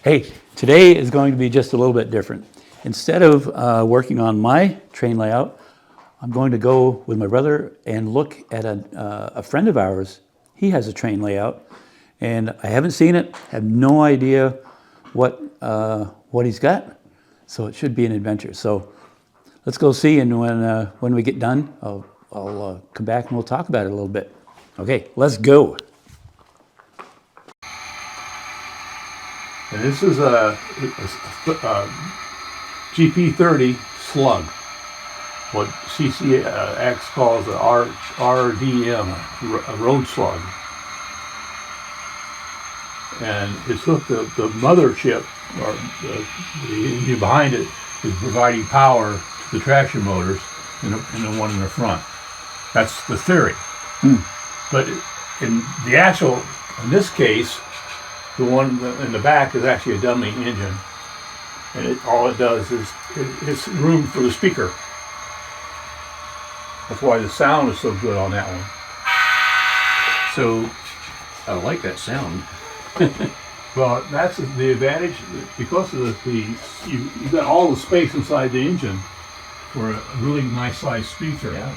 Hey, today is going to be just a little bit different. Instead of working on my train layout, I'm going to go with my brother and look at a friend of ours. He has a train layout, and I haven't seen it, have no idea what he's got, so it should be an adventure. So let's go see, and when we get done, I'll come back and we'll talk about it a little bit. Okay, let's go. And this is a GP30 slug, what CCX calls a RDM, a road slug. And it's hooked, the mothership, or the engine behind it, is providing power to the traction motors and the one in the front. That's the theory. But in the actual, in this case, the one in the back is actually a dummy engine, and all it does is it's room for the speaker. That's why the sound is so good on that one. So, I like that sound. Well, that's the advantage, because of you've got all the space inside the engine for a really nice sized speaker. Yeah.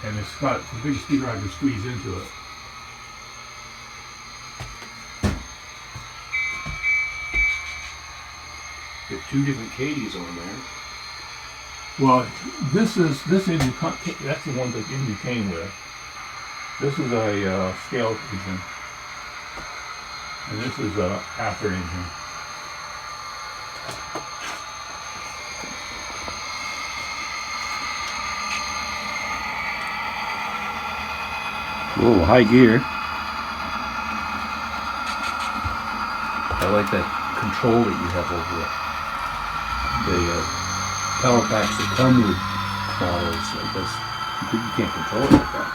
And it's got a big speaker I can squeeze into it. There's two different Cadies on there. Well, this engine, that's the one that the engine came with. This is a scale engine, and this is a after engine. Whoa, high gear. I like that control that you have over it. The power packs that come with models like this, you can't control it like that.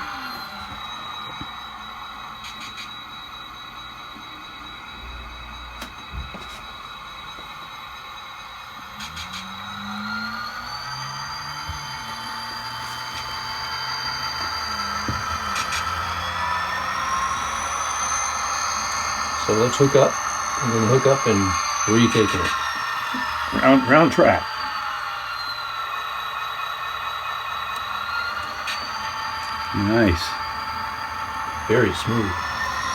So let's hook up. We're going to hook up, and where are you taking it? Round track. Nice. Very smooth.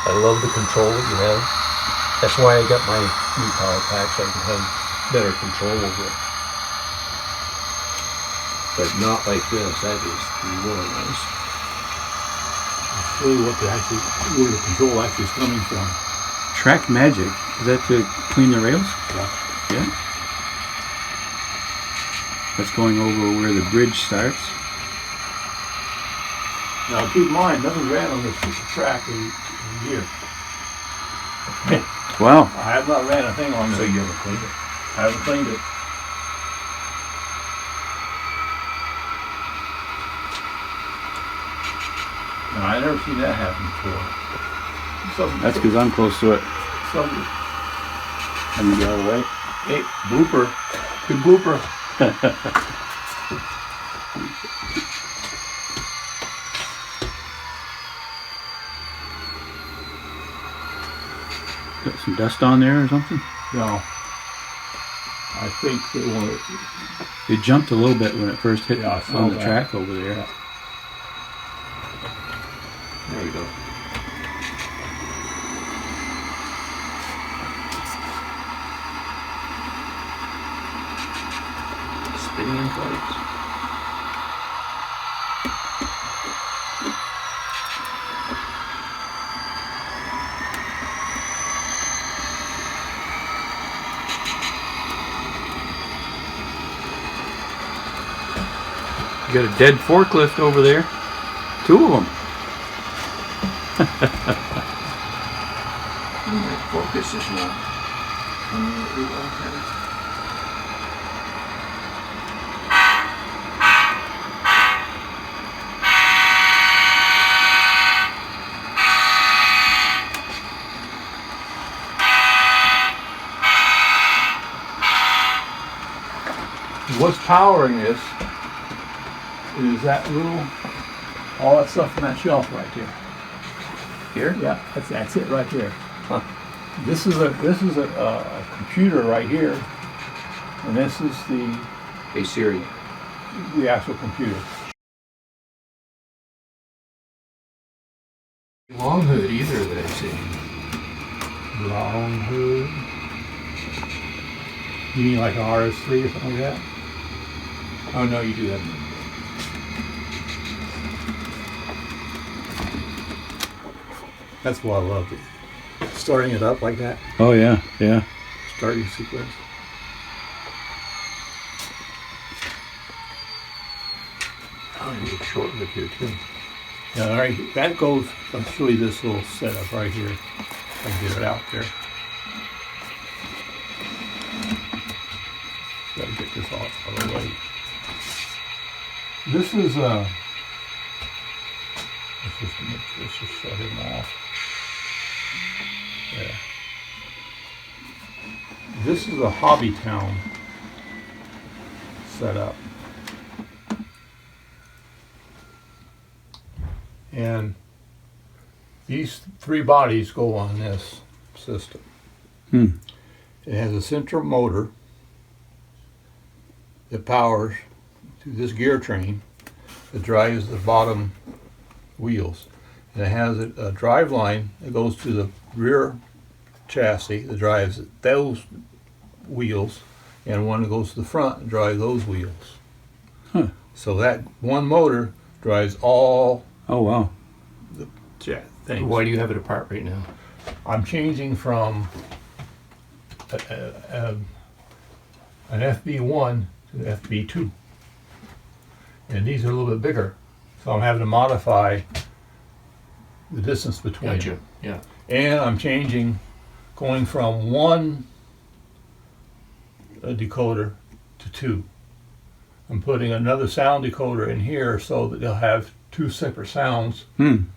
I love the control that you have. That's why I got my new power packs, so I can have better control over it. But not like this. That is really nice. I'll show you where the control actually is coming from. Track Magic. Is that to clean the rails? Yeah. Yeah. That's going over where the bridge starts. Now keep in mind, nothing ran on this track in a year. Wow. I have not ran a thing on this. So you haven't cleaned it? I haven't cleaned it. No, I've never seen that happen before. That's because I'm close to it. Let me get out of the way. Hey, blooper. Good blooper. Got some dust on there or something? No. I think they want to. It jumped a little bit when it first hit Yeah, I saw on the that. track over there. Yeah. There we go. Spinning in place. You got a dead forklift over there. Two of them. Focus is not. What's powering this is that all that stuff on that shelf right there. Here? Yeah, that's it right there. Huh. This is a computer right here, and this is Hey Siri. the actual computer. Long hood either that I see. Long hood. You mean like an RS3 or something like that? Oh no, you do that. That's why I love it. Starting it up like that. Oh yeah, yeah. Starting sequence. I need a short look here too. Yeah, all right, that goes, I'll show you this little setup right here. I can get it out there. Gotta get this off of the way. This is let's just shut him off. Yeah. This is a hobby town setup. And these three bodies go on this system. Hmm. It has a central motor that powers to this gear train that drives the bottom wheels. And it has a drive line that goes to the rear chassis that drives those wheels, and one that goes to the front and drives those wheels. Huh. So that one motor drives all Oh wow. things. Why do you have it apart right now? I'm changing from an FB1 to the FB2. And these are a little bit bigger. So I'm having to modify the distance between Gotcha. them. Yeah. And I'm changing, going from one decoder to two. I'm putting another sound decoder in here so that they'll have two separate sounds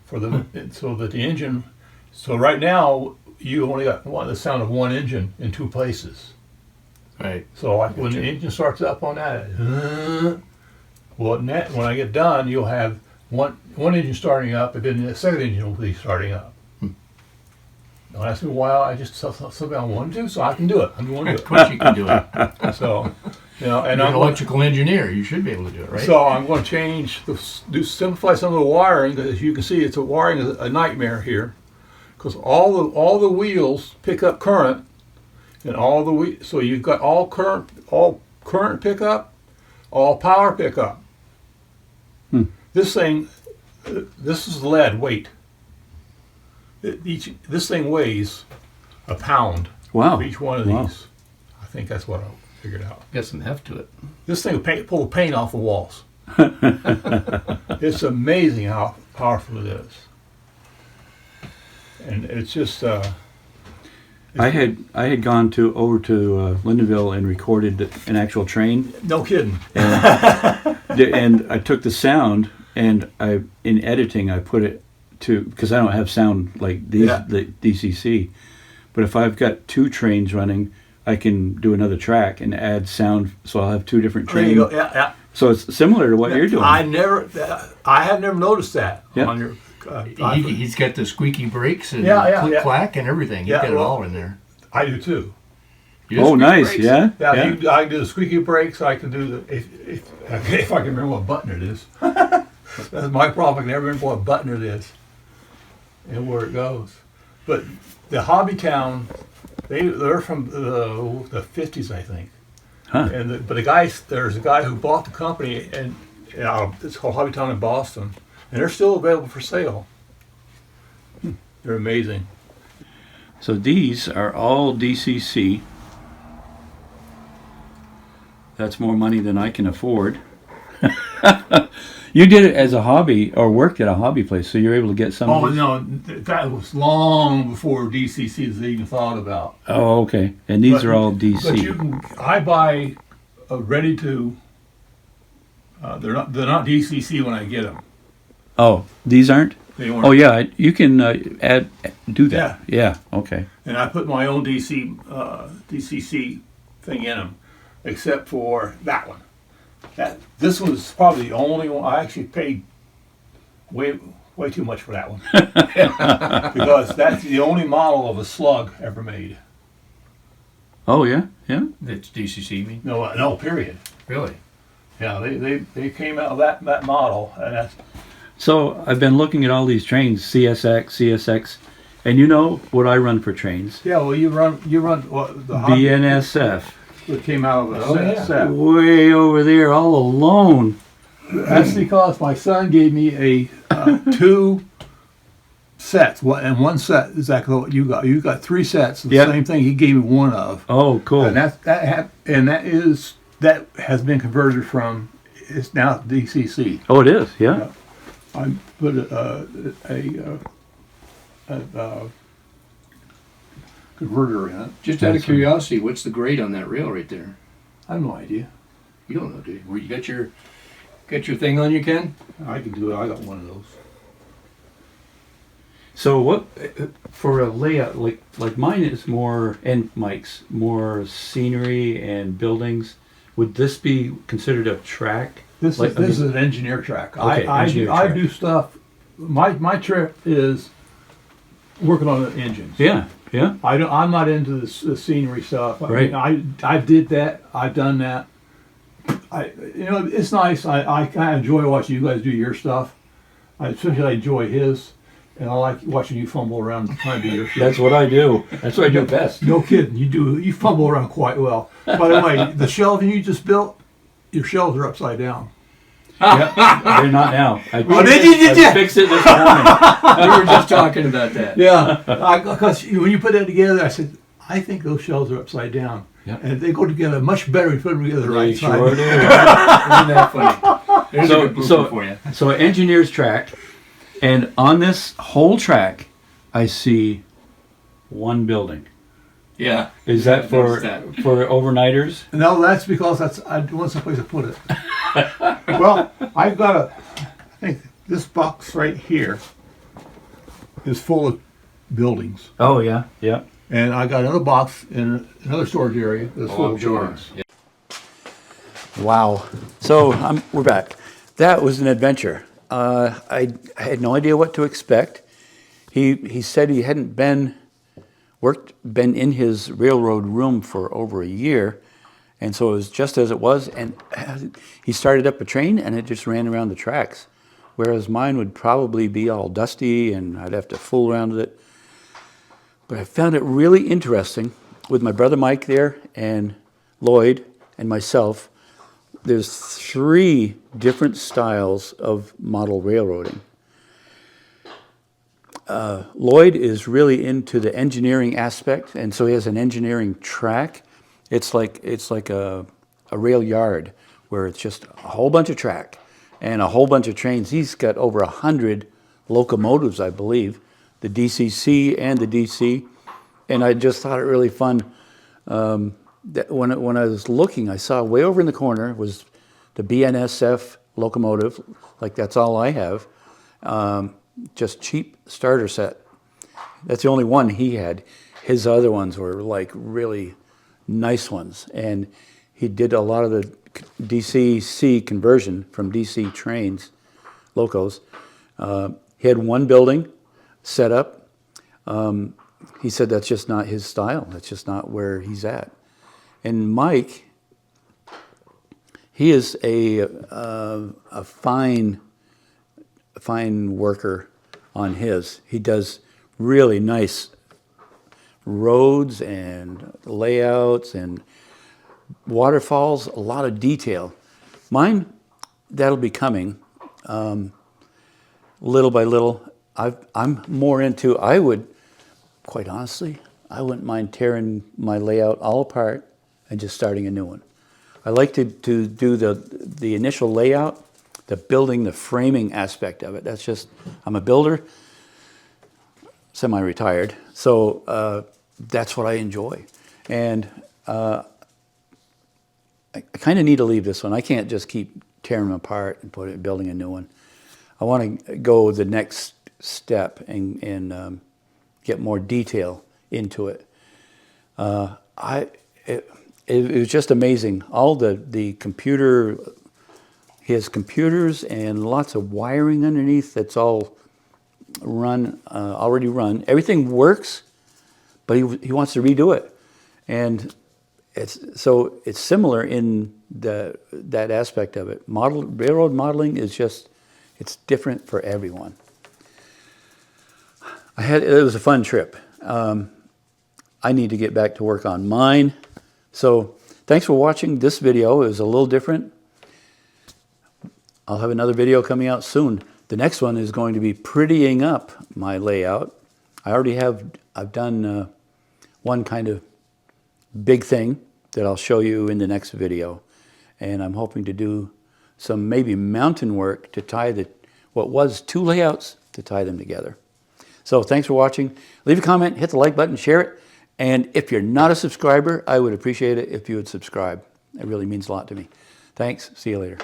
for the so that the engine. So right now you only got the sound of one engine in two places. Right. So when the engine starts up on that, when I get done, you'll have one engine starting up, and then the second engine will be starting up. Don't ask me why. I just something I want to do, so I can do it. I'm going to do Of course you can do it. it. So, and You're an I'm electrical engineer. You should be able to do it, right? So I'm going to simplify some of the wiring. As you can see, it's a nightmare here, because all the wheels pick up current, and so you've got all current pickup, all power pickup. This thing, this is lead weight. This thing weighs a pound. Wow. For each one of Wow. these. I think that's what I figured out. Got some heft to it. This thing will pull the paint off the walls. It's amazing how powerful it is. And it's just. I had gone over to Lindenville and recorded an actual train, No kidding. and I took the sound and in editing I put it to, because I don't have sound like these the DCC, but if I've got two trains running, I can do another track and add sound, so I'll have two different There you trains. go. Yeah. So it's similar to what you're doing. I have never noticed that Yeah. on your. He's got the squeaky brakes and click clack and everything. You've Yeah, got it well- all in there. I do too. You got Oh, squeaky nice. brakes? Yeah. Yeah, I can do the squeaky brakes. I can do the if I can remember what button it is. That's my problem. I can never remember what button it is and where it goes. But the hobby town, they're from the 50s, I think. Huh. And there's a guy who bought the company, and it's called Hobby Town in Boston, and they're still available for sale. They're amazing. So these are all DCC. That's more money than I can afford. You did it as a hobby, or worked at a hobby place, so you're able to get some of Oh these? no, that was long before DCC was even thought about. Oh, okay. And these are all DC. But I buy ready to. They're not DCC when I get them. Oh, these aren't? They weren't. Oh, yeah. You can do that. Yeah. Okay. And I put my own DCC thing in them, except for that one. This was probably the only one I actually paid way way too much for that one. Because that's the only model of a slug ever made. Oh, yeah, yeah. It's DCC, you mean? No, period. Really? Yeah, they came out of that model, and that's So I've been looking at all these trains, CSX, and you know what I run for trains? yeah. Well, you run what the BNSF. that came out of a Oh, yeah. set. Way over there, all alone. That's because my son gave me a 2 sets, and one set is exactly what you got. You got 3 sets, the Yep. same thing he gave me one of. Oh, cool. And that has been converted from. It's now DCC. Oh, it is, yeah. I put a converter in it. Just out of That's curiosity, what's the grade on that rail right there? I have no idea. You don't know, do you? Where you got your thing on you, Ken? I can do it. I got one of those. So what, for a layout, like mine is more, and Mike's, more scenery and buildings. Would this be considered a track? This is an engineer track. Okay, I engineer I track. do stuff. My trip is working on the engines. Yeah, yeah. I'm not into the scenery stuff. Right. I did that. I've done that. It's nice. I kind of enjoy watching you guys do your stuff. Especially I enjoy his, and I like watching you fumble around trying to do your shit. That's what I do. That's what I do best. No kidding. You fumble around quite well. By the way, the shelving you just built, your shelves are upside down. Yeah, they're not now. I did you? fixed it this morning. We were just talking about that. Yeah, because when you put that together, I said, I think those shelves are upside down. Yeah. And they go together much better if you put them together the They right side. sure do. Isn't that funny? There's a good blooper for you. So engineer's track, and on this whole track, I see one building. Yeah. Is that for Noticed that. for overnighters? No, that's because I want someplace to put it. Well, I've got I think this box right here is full of buildings. Oh yeah, yeah. And I got another box in another storage area that's full of buildings. Yeah. Wow. So we're back. That was an adventure. I had no idea what to expect. He said he hadn't been in his railroad room for over a year, and so it was just as it was. And he started up a train, and it just ran around the tracks, whereas mine would probably be all dusty, and I'd have to fool around with it. But I found it really interesting with my brother Mike there, and Lloyd, and myself. There's 3 different styles of model railroading. Lloyd is really into the engineering aspect, and so he has an engineering track. It's like a rail yard where it's just a whole bunch of track and a whole bunch of trains. He's got over 100 locomotives, I believe, the DCC and the DC, and I just thought it really fun. That when I was looking, I saw way over in the corner was the BNSF locomotive, like that's all I have. Just cheap starter set. That's the only one he had. His other ones were like really nice ones, and he did a lot of the DCC conversion from DC trains, locos. He had one building set up. He said that's just not his style. That's just not where he's at. And Mike, he is a fine worker on his. He does really nice roads and layouts and waterfalls, a lot of detail. Mine, that'll be coming little by little. I'm more into, quite honestly, I wouldn't mind tearing my layout all apart and just starting a new one. I like to do the initial layout, the building, the framing aspect of it. That's just, I'm a builder, semi-retired, so that's what I enjoy. And I kind of need to leave this one. I can't just keep tearing them apart and building a new one. I want to go the next step and get more detail into it. It was just amazing. All the computer, he has computers and lots of wiring underneath that's all already run. Everything works, but he wants to redo it. And it's similar in that aspect of it. Railroad modeling is just, it's different for everyone. It was a fun trip. I need to get back to work on mine. So thanks for watching this video. It was a little different. I'll have another video coming out soon. The next one is going to be prettying up my layout. I've done one kind of big thing that I'll show you in the next video. And I'm hoping to do some maybe mountain work to tie what was 2 layouts to tie them together. So thanks for watching. Leave a comment, hit the like button, share it. And if you're not a subscriber, I would appreciate it if you would subscribe. It really means a lot to me. Thanks. See you later.